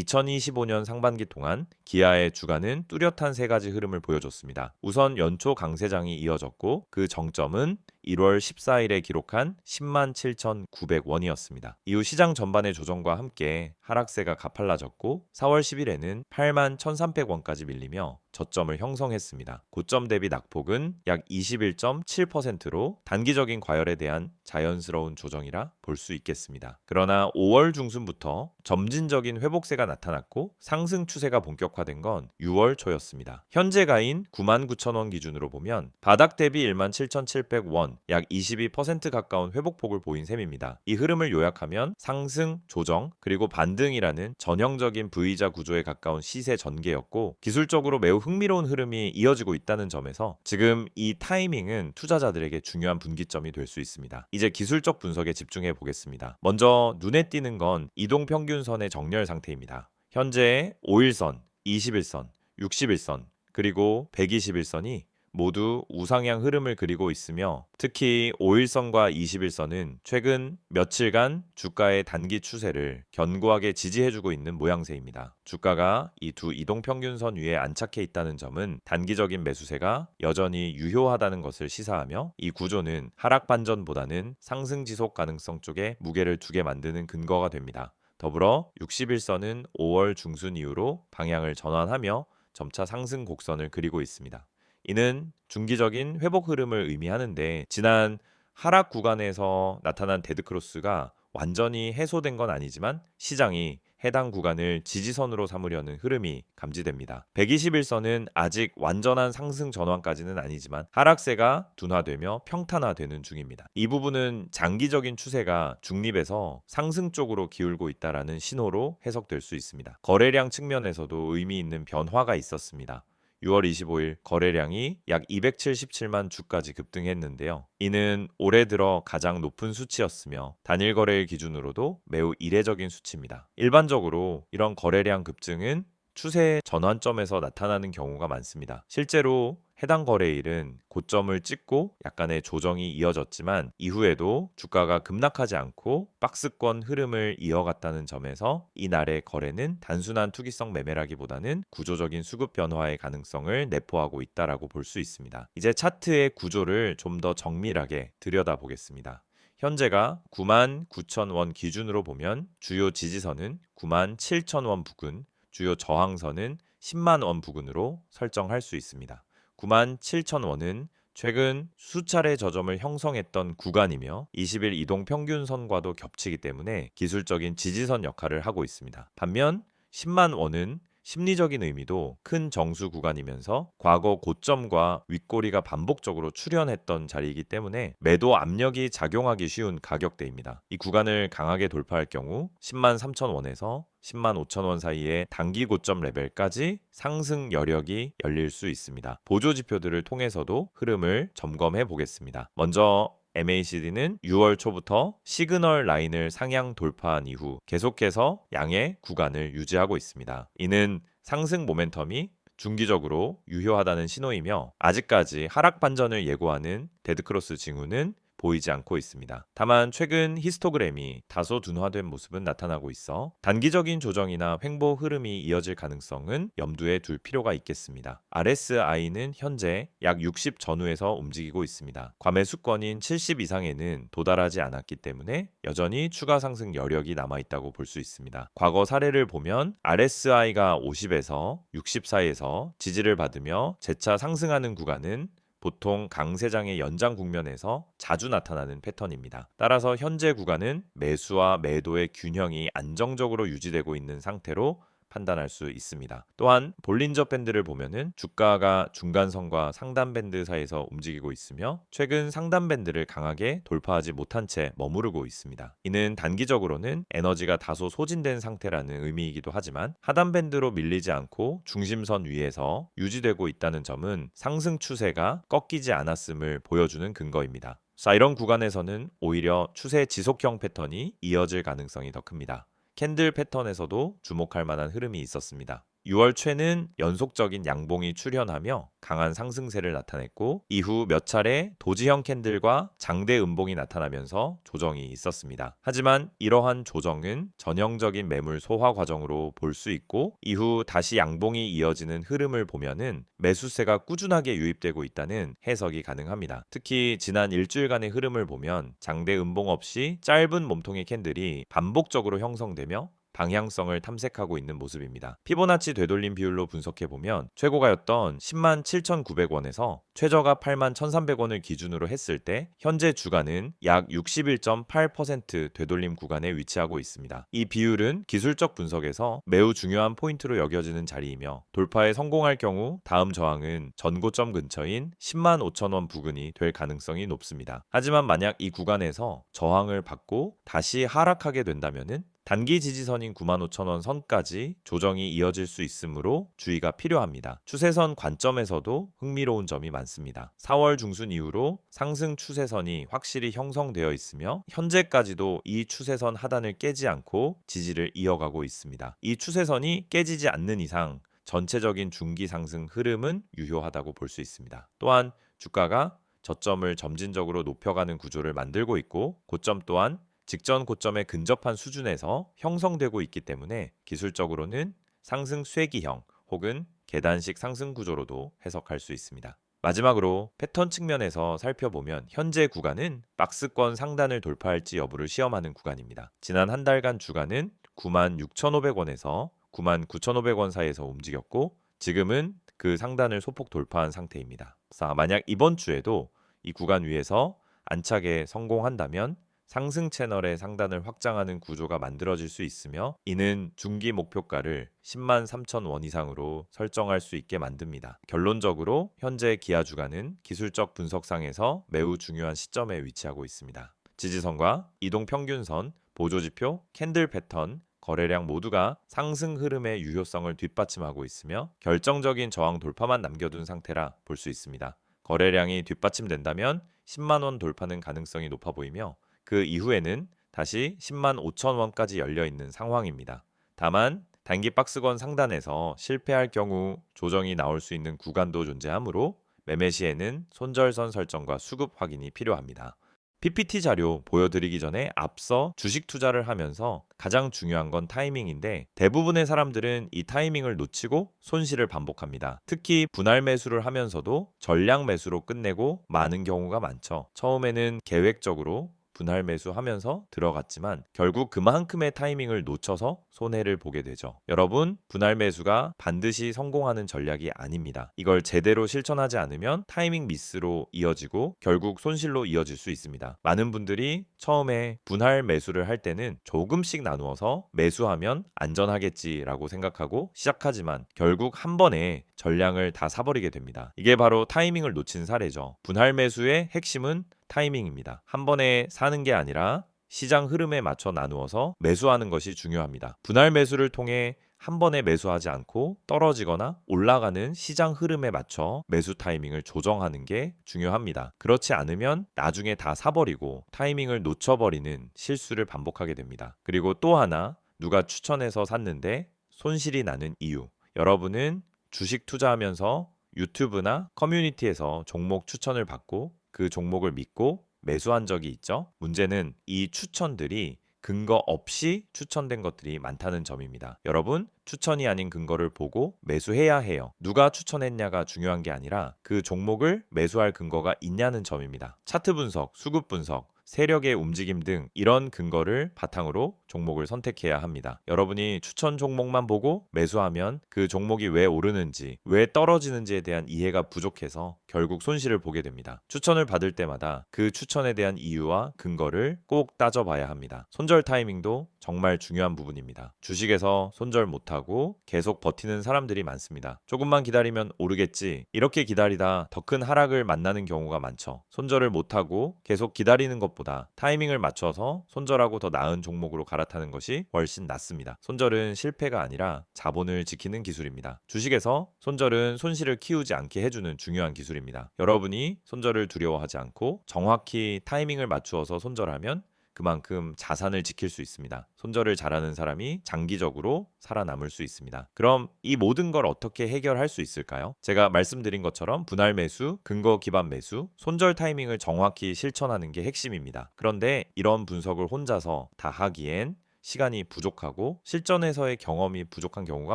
2025년 상반기 동안 기아의 주가는 뚜렷한 세 가지 흐름을 보여줬습니다. 우선 연초 강세장이 이어졌고 그 정점은 1월 14일에 기록한 107,900원이었습니다. 이후 시장 전반의 조정과 함께 하락세가 가팔라졌고 4월 10일에는 81,300원까지 밀리며 저점을 형성했습니다. 고점 대비 낙폭은 약 21.7%로 단기적인 과열에 대한 자연스러운 조정이라 볼 수 있겠습니다. 그러나 5월 중순부터 점진적인 회복세가 나타났고 상승 추세가 본격화된 건 6월 초였습니다. 현재가인 99,000원 기준으로 보면 바닥 대비 17,700원, 약 22% 가까운 회복폭을 보인 셈입니다. 이 흐름을 요약하면 상승, 조정, 그리고 반등이라는 전형적인 V자 구조에 가까운 시세 전개였고 기술적으로 매우 흥미로운 흐름이 이어지고 있다는 점에서 지금 이 타이밍은 투자자들에게 중요한 분기점이 될 수 있습니다. 이제 기술적 분석에 집중해 보겠습니다. 먼저 눈에 띄는 건 이동평균선의 정렬 상태입니다. 현재 5일선, 21선, 61선, 그리고 121선이 모두 우상향 흐름을 그리고 있으며 특히 5일선과 21선은 최근 며칠간 주가의 단기 추세를 견고하게 지지해주고 있는 모양새입니다. 주가가 이 두 이동평균선 위에 안착해 있다는 점은 단기적인 매수세가 여전히 유효하다는 것을 시사하며 이 구조는 하락 반전보다는 상승 지속 가능성 쪽에 무게를 두게 만드는 근거가 됩니다. 더불어 61선은 5월 중순 이후로 방향을 전환하며 점차 상승 곡선을 그리고 있습니다. 이는 중기적인 회복 흐름을 의미하는데 지난 하락 구간에서 나타난 데드크로스가 완전히 해소된 건 아니지만 시장이 해당 구간을 지지선으로 삼으려는 흐름이 감지됩니다. 121선은 아직 완전한 상승 전환까지는 아니지만 하락세가 둔화되며 평탄화되는 중입니다. 이 부분은 장기적인 추세가 중립에서 상승 쪽으로 기울고 있다라는 신호로 해석될 수 있습니다. 거래량 측면에서도 의미 있는 변화가 있었습니다. 6월 25일 거래량이 약 277만 주까지 급등했는데요. 이는 올해 들어 가장 높은 수치였으며 단일 거래일 기준으로도 매우 이례적인 수치입니다. 일반적으로 이런 거래량 급증은 추세 전환점에서 나타나는 경우가 많습니다. 실제로 해당 거래일은 고점을 찍고 약간의 조정이 이어졌지만 이후에도 주가가 급락하지 않고 박스권 흐름을 이어갔다는 점에서 이날의 거래는 단순한 투기성 매매라기보다는 구조적인 수급 변화의 가능성을 내포하고 있다라고 볼 수 있습니다. 이제 차트의 구조를 좀 더 정밀하게 들여다보겠습니다. 현재가 99,000원 기준으로 보면 주요 지지선은 97,000원 부근, 주요 저항선은 10만 원 부근으로 설정할 수 있습니다. 97,000원은 최근 수차례 저점을 형성했던 구간이며 20일 이동 평균선과도 겹치기 때문에 기술적인 지지선 역할을 하고 있습니다. 반면 10만 원은 심리적인 의미도 큰 정수 구간이면서 과거 고점과 윗꼬리가 반복적으로 출현했던 자리이기 때문에 매도 압력이 작용하기 쉬운 가격대입니다. 이 구간을 강하게 돌파할 경우 10만 3천 원에서 10만 5천 원 사이의 단기 고점 레벨까지 상승 여력이 열릴 수 있습니다. 보조 지표들을 통해서도 흐름을 점검해 보겠습니다. 먼저 MACD는 6월 초부터 시그널 라인을 상향 돌파한 이후 계속해서 양의 구간을 유지하고 있습니다. 이는 상승 모멘텀이 중기적으로 유효하다는 신호이며 아직까지 하락 반전을 예고하는 데드크로스 징후는 보이지 않고 있습니다. 다만 최근 히스토그램이 다소 둔화된 모습은 나타나고 있어 단기적인 조정이나 횡보 흐름이 이어질 가능성은 염두에 둘 필요가 있겠습니다. RSI는 현재 약 60 전후에서 움직이고 있습니다. 과매수권인 70 이상에는 도달하지 않았기 때문에 여전히 추가 상승 여력이 남아있다고 볼 수 있습니다. 과거 사례를 보면 RSI가 50에서 60 사이에서 지지를 받으며 재차 상승하는 구간은 보통 강세장의 연장 국면에서 자주 나타나는 패턴입니다. 따라서 현재 구간은 매수와 매도의 균형이 안정적으로 유지되고 있는 상태로 판단할 수 있습니다. 또한 볼린저 밴드를 보면은 주가가 중간선과 상단 밴드 사이에서 움직이고 있으며 최근 상단 밴드를 강하게 돌파하지 못한 채 머무르고 있습니다. 이는 단기적으로는 에너지가 다소 소진된 상태라는 의미이기도 하지만 하단 밴드로 밀리지 않고 중심선 위에서 유지되고 있다는 점은 상승 추세가 꺾이지 않았음을 보여주는 근거입니다. 자, 이런 구간에서는 오히려 추세 지속형 패턴이 이어질 가능성이 더 큽니다. 캔들 패턴에서도 주목할 만한 흐름이 있었습니다. 6월 최는 연속적인 양봉이 출현하며 강한 상승세를 나타냈고 이후 몇 차례 도지형 캔들과 장대 음봉이 나타나면서 조정이 있었습니다. 하지만 이러한 조정은 전형적인 매물 소화 과정으로 볼 수 있고 이후 다시 양봉이 이어지는 흐름을 보면은 매수세가 꾸준하게 유입되고 있다는 해석이 가능합니다. 특히 지난 일주일간의 흐름을 보면 장대 음봉 없이 짧은 몸통의 캔들이 반복적으로 형성되며 방향성을 탐색하고 있는 모습입니다. 피보나치 되돌림 비율로 분석해보면 최고가였던 10만 7,900원에서 최저가 8만 1,300원을 기준으로 했을 때 현재 주가는 약 61.8% 되돌림 구간에 위치하고 있습니다. 이 비율은 기술적 분석에서 매우 중요한 포인트로 여겨지는 자리이며 돌파에 성공할 경우 다음 저항은 전고점 근처인 10만 5천원 부근이 될 가능성이 높습니다. 하지만 만약 이 구간에서 저항을 받고 다시 하락하게 된다면은 단기 지지선인 95,000원 선까지 조정이 이어질 수 있으므로 주의가 필요합니다. 추세선 관점에서도 흥미로운 점이 많습니다. 4월 중순 이후로 상승 추세선이 확실히 형성되어 있으며 현재까지도 이 추세선 하단을 깨지 않고 지지를 이어가고 있습니다. 이 추세선이 깨지지 않는 이상 전체적인 중기 상승 흐름은 유효하다고 볼 수 있습니다. 또한 주가가 저점을 점진적으로 높여가는 구조를 만들고 있고 고점 또한 직전 고점에 근접한 수준에서 형성되고 있기 때문에 기술적으로는 상승 쇠기형 혹은 계단식 상승 구조로도 해석할 수 있습니다. 마지막으로 패턴 측면에서 살펴보면 현재 구간은 박스권 상단을 돌파할지 여부를 시험하는 구간입니다. 지난 한 달간 주가는 96,500원에서 99,500원 사이에서 움직였고 지금은 그 상단을 소폭 돌파한 상태입니다. 만약 이번 주에도 이 구간 위에서 안착에 성공한다면 상승 채널의 상단을 확장하는 구조가 만들어질 수 있으며 이는 중기 목표가를 10만 3천 원 이상으로 설정할 수 있게 만듭니다. 결론적으로 현재 기아 주가는 기술적 분석상에서 매우 중요한 시점에 위치하고 있습니다. 지지선과 이동평균선, 보조지표, 캔들 패턴, 거래량 모두가 상승 흐름의 유효성을 뒷받침하고 있으며 결정적인 저항 돌파만 남겨둔 상태라 볼 수 있습니다. 거래량이 뒷받침된다면 10만 원 돌파는 가능성이 높아 보이며 그 이후에는 다시 10만 5천 원까지 열려 있는 상황입니다. 다만 단기 박스권 상단에서 실패할 경우 조정이 나올 수 있는 구간도 존재하므로 매매 시에는 손절선 설정과 수급 확인이 필요합니다. PPT 자료 보여드리기 전에 앞서 주식 투자를 하면서 가장 중요한 건 타이밍인데 대부분의 사람들은 이 타이밍을 놓치고 손실을 반복합니다. 특히 분할 매수를 하면서도 전량 매수로 끝내고 마는 경우가 많죠. 처음에는 계획적으로 분할 매수하면서 들어갔지만 결국 그만큼의 타이밍을 놓쳐서 손해를 보게 되죠. 여러분, 분할 매수가 반드시 성공하는 전략이 아닙니다. 이걸 제대로 실천하지 않으면 타이밍 미스로 이어지고 결국 손실로 이어질 수 있습니다. 많은 분들이 처음에 분할 매수를 할 때는 조금씩 나누어서 매수하면 안전하겠지라고 생각하고 시작하지만 결국 한 번에 전량을 다 사버리게 됩니다. 이게 바로 타이밍을 놓친 사례죠. 분할 매수의 핵심은 타이밍입니다. 한 번에 사는 게 아니라 시장 흐름에 맞춰 나누어서 매수하는 것이 중요합니다. 분할 매수를 통해 한 번에 매수하지 않고 떨어지거나 올라가는 시장 흐름에 맞춰 매수 타이밍을 조정하는 게 중요합니다. 그렇지 않으면 나중에 다 사버리고 타이밍을 놓쳐버리는 실수를 반복하게 됩니다. 그리고 또 하나, 누가 추천해서 샀는데 손실이 나는 이유. 여러분은 주식 투자하면서 유튜브나 커뮤니티에서 종목 추천을 받고 그 종목을 믿고 매수한 적이 있죠. 문제는 이 추천들이 근거 없이 추천된 것들이 많다는 점입니다. 여러분, 추천이 아닌 근거를 보고 매수해야 해요. 누가 추천했냐가 중요한 게 아니라 그 종목을 매수할 근거가 있냐는 점입니다. 차트 분석, 수급 분석, 세력의 움직임 등 이런 근거를 바탕으로 종목을 선택해야 합니다. 여러분이 추천 종목만 보고 매수하면 그 종목이 왜 오르는지, 왜 떨어지는지에 대한 이해가 부족해서 결국 손실을 보게 됩니다. 추천을 받을 때마다 그 추천에 대한 이유와 근거를 꼭 따져봐야 합니다. 손절 타이밍도 정말 중요한 부분입니다. 주식에서 손절 못하고 계속 버티는 사람들이 많습니다. 조금만 기다리면 오르겠지. 이렇게 기다리다 더 큰 하락을 만나는 경우가 많죠. 손절을 못하고 계속 기다리는 것보다 타이밍을 맞춰서 손절하고 더 나은 종목으로 갈아타는 것이 훨씬 낫습니다. 손절은 실패가 아니라 자본을 지키는 기술입니다. 주식에서 손절은 손실을 키우지 않게 해주는 중요한 기술입니다. 여러분이 손절을 두려워하지 않고 정확히 타이밍을 맞추어서 손절하면 그만큼 자산을 지킬 수 있습니다. 손절을 잘하는 사람이 장기적으로 살아남을 수 있습니다. 그럼 이 모든 걸 어떻게 해결할 수 있을까요? 제가 말씀드린 것처럼 분할 매수, 근거 기반 매수, 손절 타이밍을 정확히 실천하는 게 핵심입니다. 그런데 이런 분석을 혼자서 다 하기엔 시간이 부족하고 실전에서의 경험이 부족한 경우가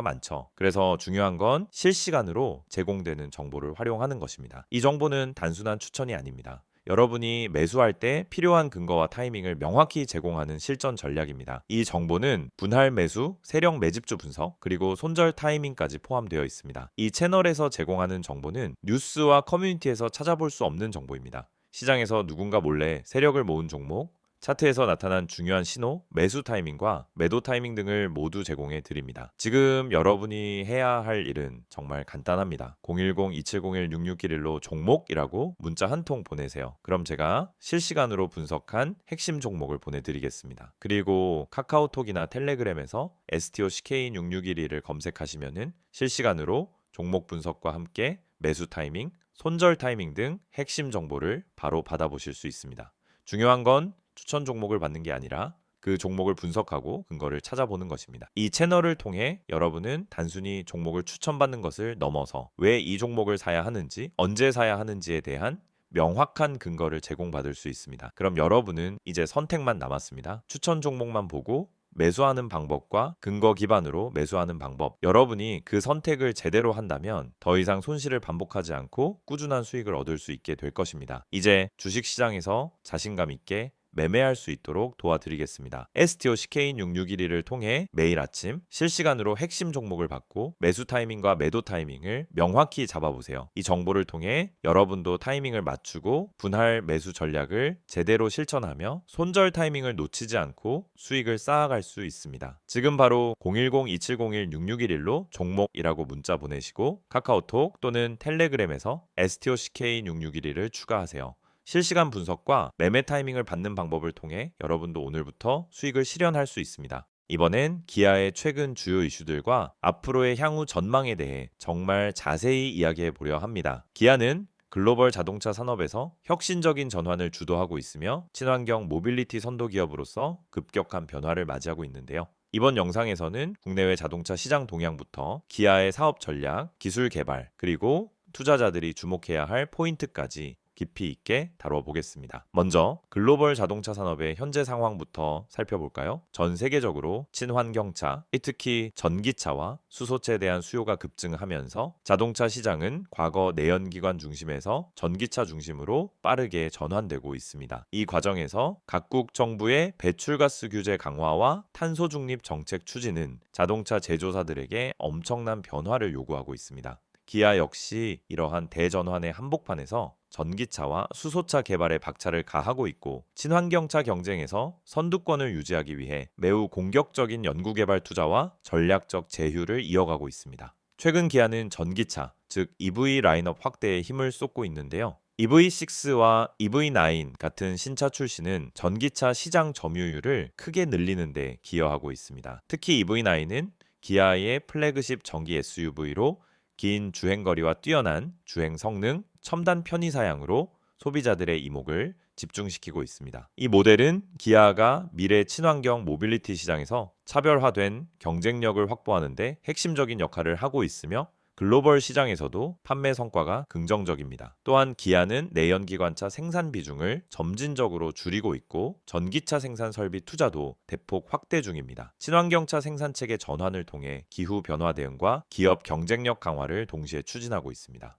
많죠. 그래서 중요한 건 실시간으로 제공되는 정보를 활용하는 것입니다. 이 정보는 단순한 추천이 아닙니다. 여러분이 매수할 때 필요한 근거와 타이밍을 명확히 제공하는 실전 전략입니다. 이 정보는 분할 매수, 세력 매집주 분석, 그리고 손절 타이밍까지 포함되어 있습니다. 이 채널에서 제공하는 정보는 뉴스와 커뮤니티에서 찾아볼 수 없는 정보입니다. 시장에서 누군가 몰래 세력을 모은 종목, 차트에서 나타난 중요한 신호, 매수 타이밍과 매도 타이밍 등을 모두 제공해 드립니다. 지금 여러분이 해야 할 일은 정말 간단합니다. 010-2701-6611로 종목이라고 문자 한 통 보내세요. 그럼 제가 실시간으로 분석한 핵심 종목을 보내드리겠습니다. 그리고 카카오톡이나 텔레그램에서 STOCK6611을 검색하시면은 실시간으로 종목 분석과 함께 매수 타이밍, 손절 타이밍 등 핵심 정보를 바로 받아보실 수 있습니다. 중요한 건 추천 종목을 받는 게 아니라 그 종목을 분석하고 근거를 찾아보는 것입니다. 이 채널을 통해 여러분은 단순히 종목을 추천받는 것을 넘어서 왜 이 종목을 사야 하는지, 언제 사야 하는지에 대한 명확한 근거를 제공받을 수 있습니다. 그럼 여러분은 이제 선택만 남았습니다. 추천 종목만 보고 매수하는 방법과 근거 기반으로 매수하는 방법. 여러분이 그 선택을 제대로 한다면 더 이상 손실을 반복하지 않고 꾸준한 수익을 얻을 수 있게 될 것입니다. 이제 주식시장에서 자신감 있게 매매할 수 있도록 도와드리겠습니다. STOCK6611을 통해 매일 아침 실시간으로 핵심 종목을 받고 매수 타이밍과 매도 타이밍을 명확히 잡아보세요. 이 정보를 통해 여러분도 타이밍을 맞추고 분할 매수 전략을 제대로 실천하며 손절 타이밍을 놓치지 않고 수익을 쌓아갈 수 있습니다. 지금 바로 010-2701-6611로 종목이라고 문자 보내시고 카카오톡 또는 텔레그램에서 STOCK6611을 추가하세요. 실시간 분석과 매매 타이밍을 받는 방법을 통해 여러분도 오늘부터 수익을 실현할 수 있습니다. 이번엔 기아의 최근 주요 이슈들과 앞으로의 향후 전망에 대해 정말 자세히 이야기해 보려 합니다. 기아는 글로벌 자동차 산업에서 혁신적인 전환을 주도하고 있으며 친환경 모빌리티 선도 기업으로서 급격한 변화를 맞이하고 있는데요. 이번 영상에서는 국내외 자동차 시장 동향부터 기아의 사업 전략, 기술 개발, 그리고 투자자들이 주목해야 할 포인트까지 깊이 있게 다뤄보겠습니다. 먼저 글로벌 자동차 산업의 현재 상황부터 살펴볼까요? 전 세계적으로 친환경차, 특히 전기차와 수소차에 대한 수요가 급증하면서 자동차 시장은 과거 내연기관 중심에서 전기차 중심으로 빠르게 전환되고 있습니다. 이 과정에서 각국 정부의 배출가스 규제 강화와 탄소 중립 정책 추진은 자동차 제조사들에게 엄청난 변화를 요구하고 있습니다. 기아 역시 이러한 대전환의 한복판에서 전기차와 수소차 개발에 박차를 가하고 있고 친환경차 경쟁에서 선두권을 유지하기 위해 매우 공격적인 연구개발 투자와 전략적 제휴를 이어가고 있습니다. 최근 기아는 전기차, 즉 EV 라인업 확대에 힘을 쏟고 있는데요. EV6와 EV9 같은 신차 출시는 전기차 시장 점유율을 크게 늘리는 데 기여하고 있습니다. 특히 EV9은 기아의 플래그십 전기 SUV로 긴 주행거리와 뛰어난 주행 성능, 첨단 편의 사양으로 소비자들의 이목을 집중시키고 있습니다. 이 모델은 기아가 미래 친환경 모빌리티 시장에서 차별화된 경쟁력을 확보하는 데 핵심적인 역할을 하고 있으며 글로벌 시장에서도 판매 성과가 긍정적입니다. 또한 기아는 내연기관차 생산 비중을 점진적으로 줄이고 있고 전기차 생산 설비 투자도 대폭 확대 중입니다. 친환경차 생산체계 전환을 통해 기후 변화 대응과 기업 경쟁력 강화를 동시에 추진하고 있습니다.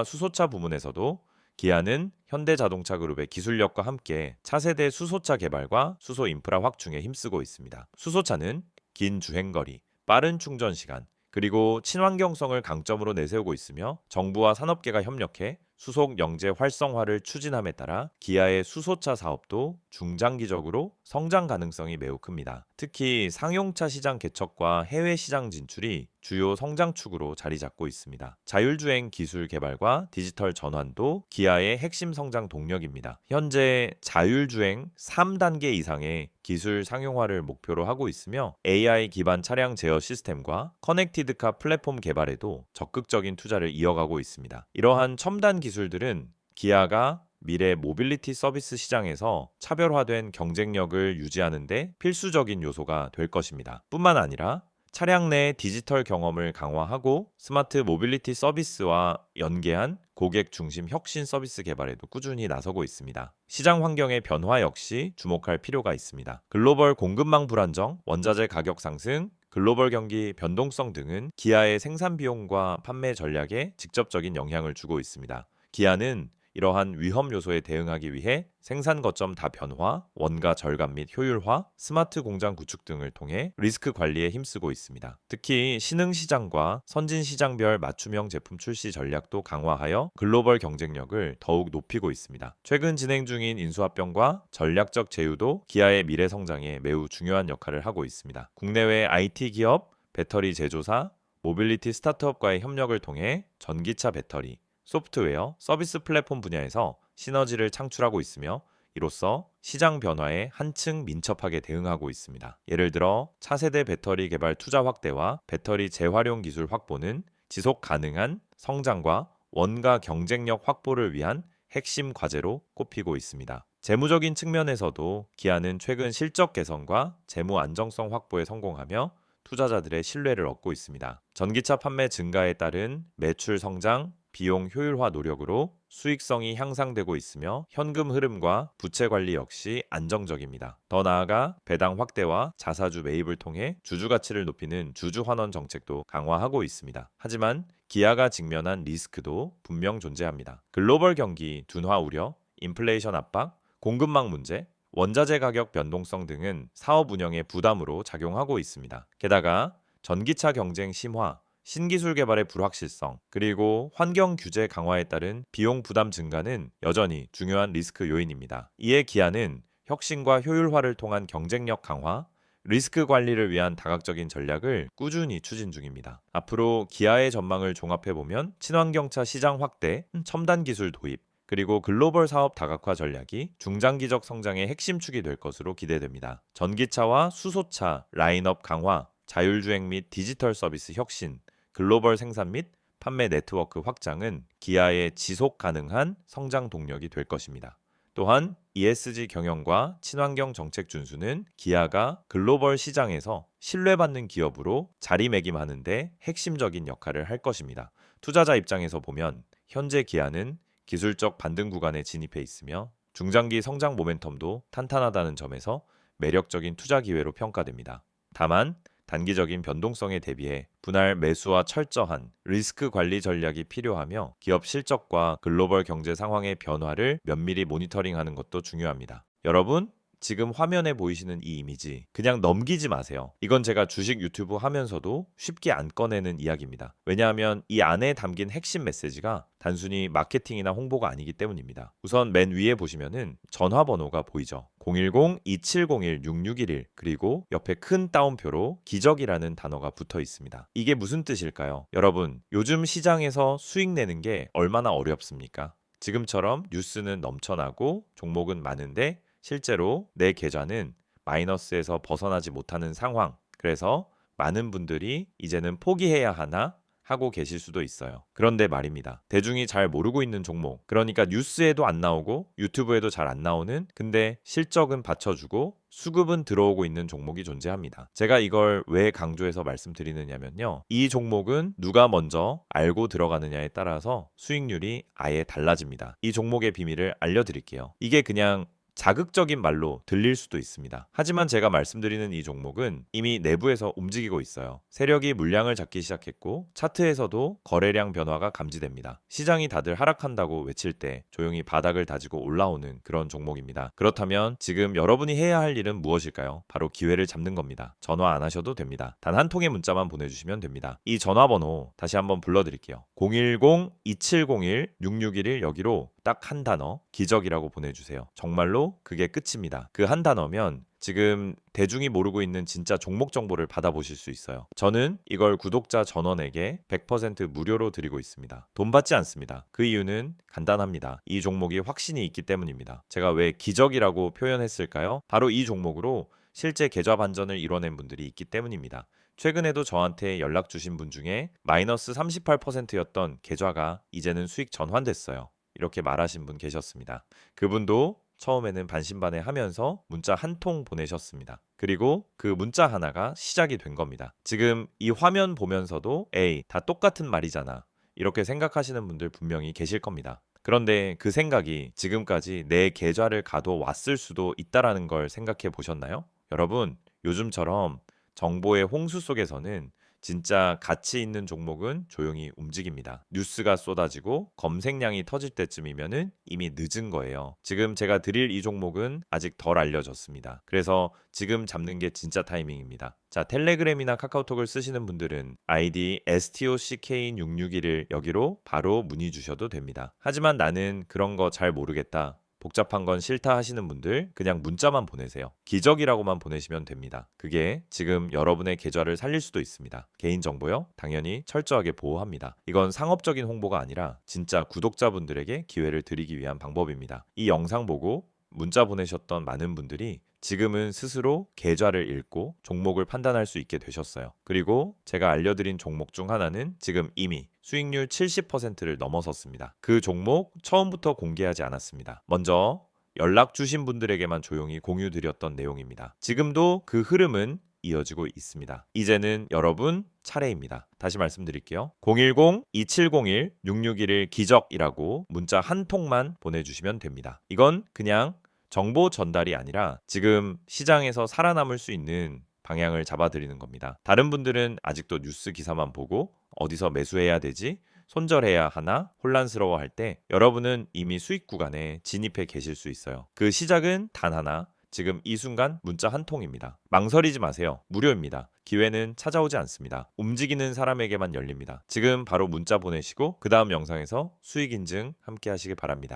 수소차 부문에서도 기아는 현대자동차 그룹의 기술력과 함께 차세대 수소차 개발과 수소 인프라 확충에 힘쓰고 있습니다. 수소차는 긴 주행거리, 빠른 충전 시간, 그리고 친환경성을 강점으로 내세우고 있으며 정부와 산업계가 협력해 수속 영재 활성화를 추진함에 따라 기아의 수소차 사업도 중장기적으로 성장 가능성이 매우 큽니다. 특히 상용차 시장 개척과 해외 시장 진출이 주요 성장축으로 자리 잡고 있습니다. 자율주행 기술 개발과 디지털 전환도 기아의 핵심 성장 동력입니다. 현재 자율주행 3단계 이상의 기술 상용화를 목표로 하고 있으며 AI 기반 차량 제어 시스템과 커넥티드카 플랫폼 개발에도 적극적인 투자를 이어가고 있습니다. 이러한 첨단 기술들은 기아가 미래 모빌리티 서비스 시장에서 차별화된 경쟁력을 유지하는 데 필수적인 요소가 될 것입니다. 뿐만 아니라 차량 내 디지털 경험을 강화하고 스마트 모빌리티 서비스와 연계한 고객 중심 혁신 서비스 개발에도 꾸준히 나서고 있습니다. 시장 환경의 변화 역시 주목할 필요가 있습니다. 글로벌 공급망 불안정, 원자재 가격 상승, 글로벌 경기 변동성 등은 기아의 생산 비용과 판매 전략에 직접적인 영향을 주고 있습니다. 기아는 이러한 위험 요소에 대응하기 위해 생산 거점 다변화, 원가 절감 및 효율화, 스마트 공장 구축 등을 통해 리스크 관리에 힘쓰고 있습니다. 특히 신흥 시장과 선진 시장별 맞춤형 제품 출시 전략도 강화하여 글로벌 경쟁력을 더욱 높이고 있습니다. 최근 진행 중인 인수합병과 전략적 제휴도 기아의 미래 성장에 매우 중요한 역할을 하고 있습니다. 국내외 IT 기업, 배터리 제조사, 모빌리티 스타트업과의 협력을 통해 전기차 배터리, 소프트웨어, 서비스 플랫폼 분야에서 시너지를 창출하고 있으며 이로써 시장 변화에 한층 민첩하게 대응하고 있습니다. 예를 들어 차세대 배터리 개발 투자 확대와 배터리 재활용 기술 확보는 지속 가능한 성장과 원가 경쟁력 확보를 위한 핵심 과제로 꼽히고 있습니다. 재무적인 측면에서도 기아는 최근 실적 개선과 재무 안정성 확보에 성공하며 투자자들의 신뢰를 얻고 있습니다. 전기차 판매 증가에 따른 매출 성장, 비용 효율화 노력으로 수익성이 향상되고 있으며 현금 흐름과 부채 관리 역시 안정적입니다. 더 나아가 배당 확대와 자사주 매입을 통해 주주 가치를 높이는 주주 환원 정책도 강화하고 있습니다. 하지만 기아가 직면한 리스크도 분명 존재합니다. 글로벌 경기 둔화 우려, 인플레이션 압박, 공급망 문제, 원자재 가격 변동성 등은 사업 운영에 부담으로 작용하고 있습니다. 게다가 전기차 경쟁 심화, 신기술 개발의 불확실성, 그리고 환경 규제 강화에 따른 비용 부담 증가는 여전히 중요한 리스크 요인입니다. 이에 기아는 혁신과 효율화를 통한 경쟁력 강화, 리스크 관리를 위한 다각적인 전략을 꾸준히 추진 중입니다. 앞으로 기아의 전망을 종합해보면 친환경차 시장 확대, 첨단 기술 도입, 그리고 글로벌 사업 다각화 전략이 중장기적 성장의 핵심 축이 될 것으로 기대됩니다. 전기차와 수소차 라인업 강화, 자율주행 및 디지털 서비스 혁신, 글로벌 생산 및 판매 네트워크 확장은 기아의 지속 가능한 성장 동력이 될 것입니다. 또한 ESG 경영과 친환경 정책 준수는 기아가 글로벌 시장에서 신뢰받는 기업으로 자리매김하는 데 핵심적인 역할을 할 것입니다. 투자자 입장에서 보면 현재 기아는 기술적 반등 구간에 진입해 있으며 중장기 성장 모멘텀도 탄탄하다는 점에서 매력적인 투자 기회로 평가됩니다. 다만 단기적인 변동성에 대비해 분할 매수와 철저한 리스크 관리 전략이 필요하며 기업 실적과 글로벌 경제 상황의 변화를 면밀히 모니터링하는 것도 중요합니다. 여러분, 지금 화면에 보이시는 이 이미지 그냥 넘기지 마세요. 이건 제가 주식 유튜브 하면서도 쉽게 안 꺼내는 이야기입니다. 왜냐하면 이 안에 담긴 핵심 메시지가 단순히 마케팅이나 홍보가 아니기 때문입니다. 우선 맨 위에 보시면은 전화번호가 보이죠. 010-2701-6611 그리고 옆에 큰 따옴표로 기적이라는 단어가 붙어 있습니다. 이게 무슨 뜻일까요? 여러분, 요즘 시장에서 수익 내는 게 얼마나 어렵습니까? 지금처럼 뉴스는 넘쳐나고 종목은 많은데 실제로 내 계좌는 마이너스에서 벗어나지 못하는 상황. 그래서 많은 분들이 이제는 포기해야 하나 하고 계실 수도 있어요. 그런데 말입니다. 대중이 잘 모르고 있는 종목, 그러니까 뉴스에도 안 나오고 유튜브에도 잘 안 나오는, 근데 실적은 받쳐주고 수급은 들어오고 있는 종목이 존재합니다. 제가 이걸 왜 강조해서 말씀드리느냐면요. 이 종목은 누가 먼저 알고 들어가느냐에 따라서 수익률이 아예 달라집니다. 이 종목의 비밀을 알려드릴게요. 이게 그냥 자극적인 말로 들릴 수도 있습니다. 하지만 제가 말씀드리는 이 종목은 이미 내부에서 움직이고 있어요. 세력이 물량을 잡기 시작했고 차트에서도 거래량 변화가 감지됩니다. 시장이 다들 하락한다고 외칠 때 조용히 바닥을 다지고 올라오는 그런 종목입니다. 그렇다면 지금 여러분이 해야 할 일은 무엇일까요? 바로 기회를 잡는 겁니다. 전화 안 하셔도 됩니다. 단 한 통의 문자만 보내주시면 됩니다. 이 전화번호 다시 한번 불러드릴게요. 010-2701-6611 여기로 딱 한 단어 기적이라고 보내주세요. 정말로 그게 끝입니다. 그 한 단어면 지금 대중이 모르고 있는 진짜 종목 정보를 받아보실 수 있어요. 저는 이걸 구독자 전원에게 100% 무료로 드리고 있습니다. 돈 받지 않습니다. 그 이유는 간단합니다. 이 종목이 확신이 있기 때문입니다. 제가 왜 기적이라고 표현했을까요? 바로 이 종목으로 실제 계좌 반전을 이뤄낸 분들이 있기 때문입니다. 최근에도 저한테 연락 주신 분 중에 마이너스 38%였던 계좌가 이제는 수익 전환됐어요. 이렇게 말하신 분 계셨습니다. 그분도 처음에는 반신반의하면서 문자 한 통 보내셨습니다. 그리고 그 문자 하나가 시작이 된 겁니다. 지금 이 화면 보면서도 에이, 다 똑같은 말이잖아. 이렇게 생각하시는 분들 분명히 계실 겁니다. 그런데 그 생각이 지금까지 내 계좌를 가둬왔을 수도 있다라는 걸 생각해 보셨나요? 여러분, 요즘처럼 정보의 홍수 속에서는 진짜 가치 있는 종목은 조용히 움직입니다. 뉴스가 쏟아지고 검색량이 터질 때쯤이면은 이미 늦은 거예요. 지금 제가 드릴 이 종목은 아직 덜 알려졌습니다. 그래서 지금 잡는 게 진짜 타이밍입니다. 자, 텔레그램이나 카카오톡을 쓰시는 분들은 아이디 STOCK661을 여기로 바로 문의 주셔도 됩니다. 하지만 나는 그런 거 잘 모르겠다. 복잡한 건 싫다 하시는 분들 그냥 문자만 보내세요. 기적이라고만 보내시면 됩니다. 그게 지금 여러분의 계좌를 살릴 수도 있습니다. 개인정보요? 당연히 철저하게 보호합니다. 이건 상업적인 홍보가 아니라 진짜 구독자분들에게 기회를 드리기 위한 방법입니다. 이 영상 보고 문자 보내셨던 많은 분들이 지금은 스스로 계좌를 읽고 종목을 판단할 수 있게 되셨어요. 그리고 제가 알려드린 종목 중 하나는 지금 이미 수익률 70%를 넘어섰습니다. 그 종목 처음부터 공개하지 않았습니다. 먼저 연락 주신 분들에게만 조용히 공유드렸던 내용입니다. 지금도 그 흐름은 이어지고 있습니다. 이제는 여러분 차례입니다. 다시 말씀드릴게요. 010-2701-6611 기적이라고 문자 한 통만 보내주시면 됩니다. 이건 그냥 정보 전달이 아니라 지금 시장에서 살아남을 수 있는 방향을 잡아드리는 겁니다. 다른 분들은 아직도 뉴스 기사만 보고 어디서 매수해야 되지? 손절해야 하나? 혼란스러워할 때 여러분은 이미 수익 구간에 진입해 계실 수 있어요. 그 시작은 단 하나, 지금 이 순간 문자 한 통입니다. 망설이지 마세요. 무료입니다. 기회는 찾아오지 않습니다. 움직이는 사람에게만 열립니다. 지금 바로 문자 보내시고 그 다음 영상에서 수익 인증 함께 하시길 바랍니다.